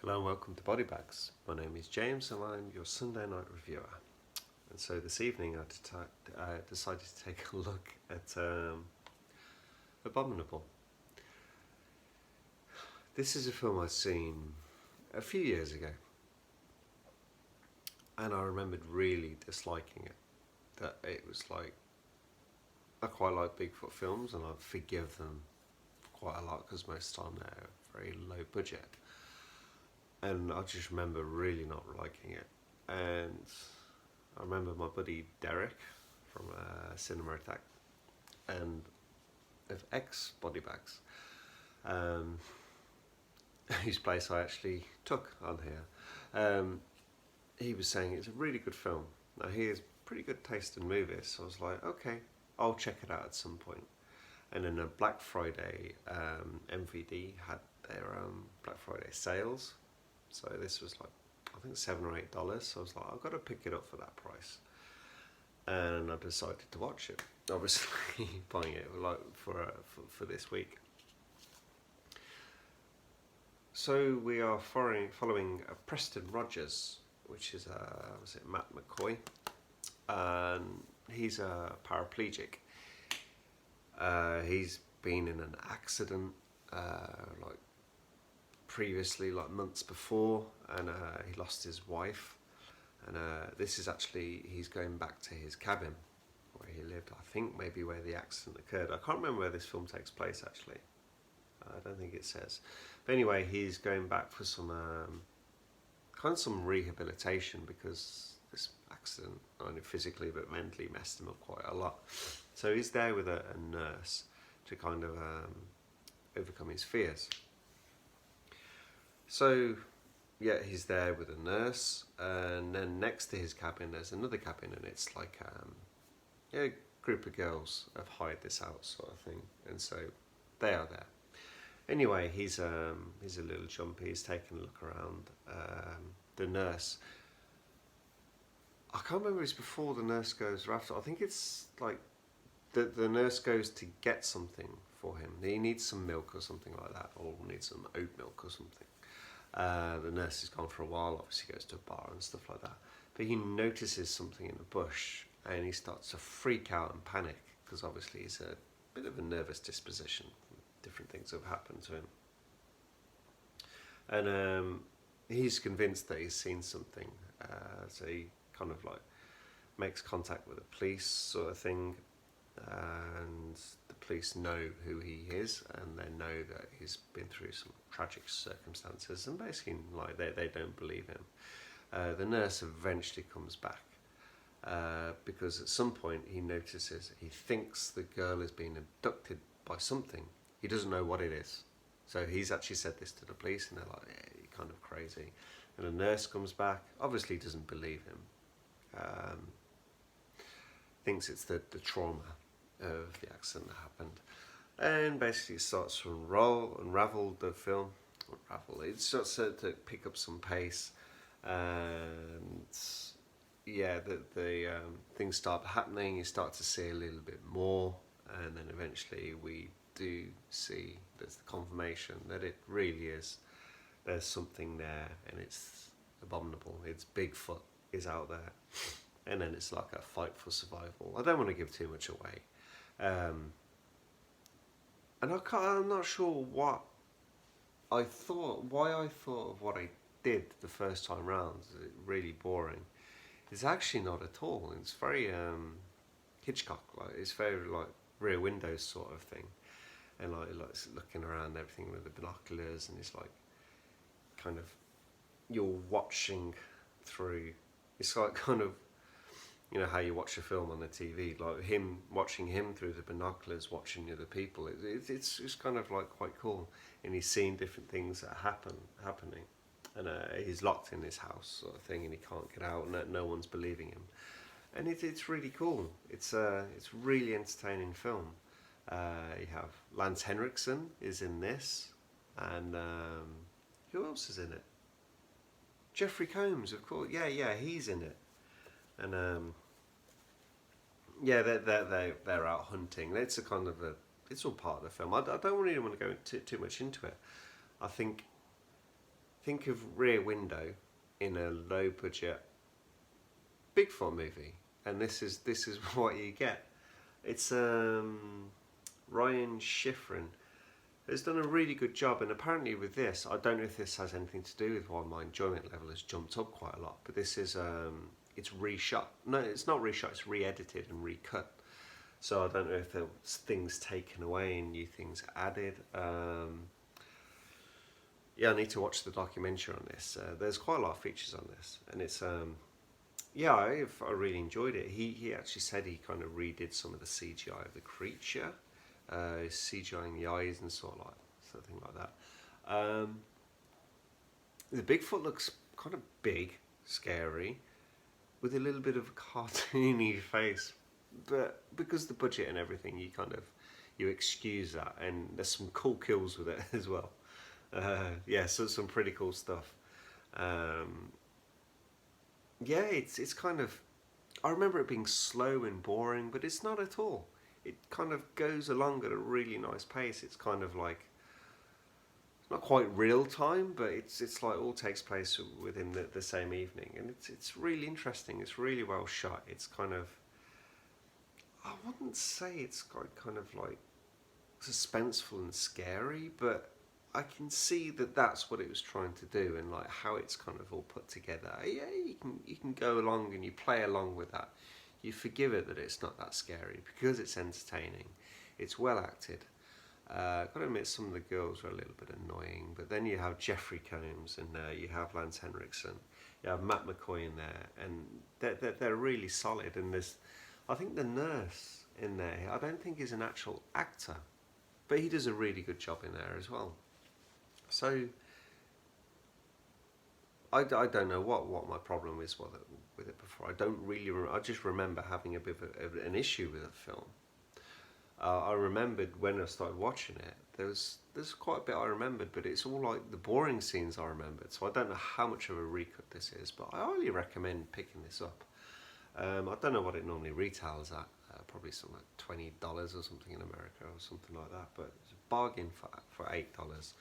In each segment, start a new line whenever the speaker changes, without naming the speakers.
Hello and welcome to Body Bags. My name is James and I'm your Sunday night reviewer. And so this evening I decided to take a look at Abominable. This is a film I'd seen a few years ago and I remembered really disliking it. That it was like, I quite like Bigfoot films and I forgive them quite a lot because most of the time they're very low budget. And I just remember really not liking it. And I remember my buddy Derek from Cinema Attack and of X Body Bags, whose place I actually took on here. He was saying it's a really good film. Now he has pretty good taste in movies, so I was like, okay, I'll check it out at some point. And then a Black Friday, MVD had their Black Friday sales. So this was like, I think $7 or $8. So I was like, I've got to pick it up for that price. And I decided to watch it. Obviously, buying it like for this week. So we are following Preston Rogers, which is was it Matt McCoy, and he's a paraplegic. He's been in an accident like previously, like months before, and he lost his wife, and this is actually, he's going back to his cabin where he lived, I think maybe where the accident occurred. I can't remember where this film takes place actually. I don't think it says, but anyway, he's going back for some kind of some rehabilitation because this accident, not only physically but mentally, messed him up quite a lot. So he's there with a nurse to kind of overcome his fears. So yeah, he's there with a nurse, and then next to his cabin there's another cabin, and it's like a group of girls have hired this out sort of thing, and so they are there. Anyway, he's a little jumpy, he's taking a look around. The nurse, I can't remember if it's before the nurse goes or after. I think it's like the nurse goes to get something for him. He needs some milk or something like that, or needs some oat milk or something. The nurse is gone for a while, obviously goes to a bar and stuff like that. But he notices something in the bush and he starts to freak out and panic because obviously he's a bit of a nervous disposition. Different things have happened to him. And he's convinced that he's seen something. So he kind of like makes contact with the police sort of thing. And the police know who he is, and they know that he's been through some tragic circumstances, and basically like they don't believe him. The nurse eventually comes back because at some point he notices, he thinks the girl is being abducted by something. He doesn't know what it is, so he's actually said this to the police, and they're like, yeah, you're kind of crazy. And the nurse comes back, obviously doesn't believe him, thinks it's the trauma of the accident that happened, and basically starts to unravel the film. It starts to pick up some pace, and yeah, the things start happening. You start to see a little bit more, and then eventually we do see there's the confirmation that it really is, there's something there, and it's abominable. It's Bigfoot is out there. And then it's like a fight for survival. I don't want to give too much away. And I'm not sure why I thought of what I did the first time round. It's really boring. It's actually not at all. It's very Hitchcock, like it's very like Rear Windows sort of thing. And like looking around everything with the binoculars, and it's like kind of you're watching through. It's like kind of, you know how you watch a film on the TV, like watching him through the binoculars, watching other people. It's kind of like quite cool, and he's seeing different things that are happening, and he's locked in his house sort of thing, and he can't get out, and no one's believing him, and it's really cool. It's really entertaining film. You have Lance Henriksen is in this, and who else is in it? Jeffrey Combs, of course. Yeah, he's in it, and yeah, they're out hunting. It's a kind of it's all part of the film. I don't really want to go too much into it. I think think of Rear Window in a low budget Bigfoot movie, and this is what you get. It's Ryan Schifrin has done a really good job, and apparently with this, I don't know if this has anything to do with why my enjoyment level has jumped up quite a lot, but this is it's reshot. No, it's not reshot, it's re-edited and recut. So I don't know if there's things taken away and new things added. Yeah, I need to watch the documentary on this. There's quite a lot of features on this, and it's yeah, I really enjoyed it. He actually said he kind of redid some of the CGI of the creature, CGIing the eyes and something like that. The Bigfoot looks kind of big, scary, with a little bit of a cartoony face, but because the budget and everything, you excuse that, and there's some cool kills with it as well. Yeah, so some pretty cool stuff. Yeah, it's kind of, I remember it being slow and boring, but it's not at all. It kind of goes along at a really nice pace. It's kind of like, it's not quite real time, but it's like all takes place within the same evening, and it's really interesting. It's really well shot. It's kind of, I wouldn't say it's quite kind of like suspenseful and scary, but I can see that that's what it was trying to do, and like how it's kind of all put together. Yeah, you can go along and you play along with that. You forgive it that it's not that scary because it's entertaining. It's well acted. I've got to admit, some of the girls were a little bit annoying, but then you have Jeffrey Combs and you have Lance Henriksen, you have Matt McCoy in there, and they're really solid. And there's, I think the nurse in there, I don't think he's an actual actor, but he does a really good job in there as well. So I don't know what my problem is with it before. I don't really. I just remember having a bit of an issue with the film. I remembered when I started watching it. There's quite a bit I remembered, but it's all like the boring scenes I remembered. So I don't know how much of a recut this is, but I highly recommend picking this up. I don't know what it normally retails at. Probably something like $20 or something in America or something like that. But it's a bargain for $8,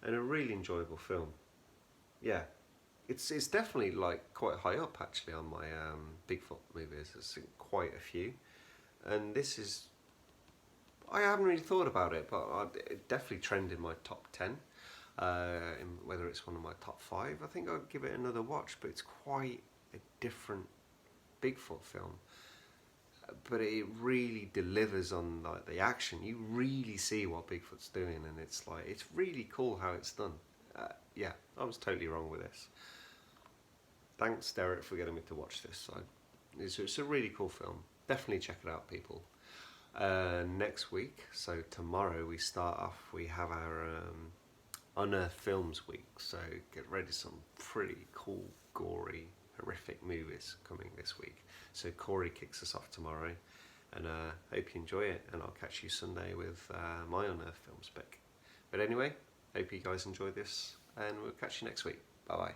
and a really enjoyable film. Yeah. It's definitely like quite high up actually on my Bigfoot movies. There's quite a few, and this is, I haven't really thought about it, but it definitely trend in my top 10. Whether it's one of my top 5, I think I'll give it another watch. But it's quite a different Bigfoot film, but it really delivers on like the action. You really see what Bigfoot's doing, and it's like, it's really cool how it's done. Yeah, I was totally wrong with this. Thanks, Derek, for getting me to watch this. It's a really cool film. Definitely check it out, people. Next week, so tomorrow, we start off, we have our Unearthed Films week. So get ready, some pretty cool, gory, horrific movies coming this week. So Corey kicks us off tomorrow, and hope you enjoy it, and I'll catch you Sunday with my Unearthed Films pick. But anyway, hope you guys enjoy this, and we'll catch you next week. Bye bye.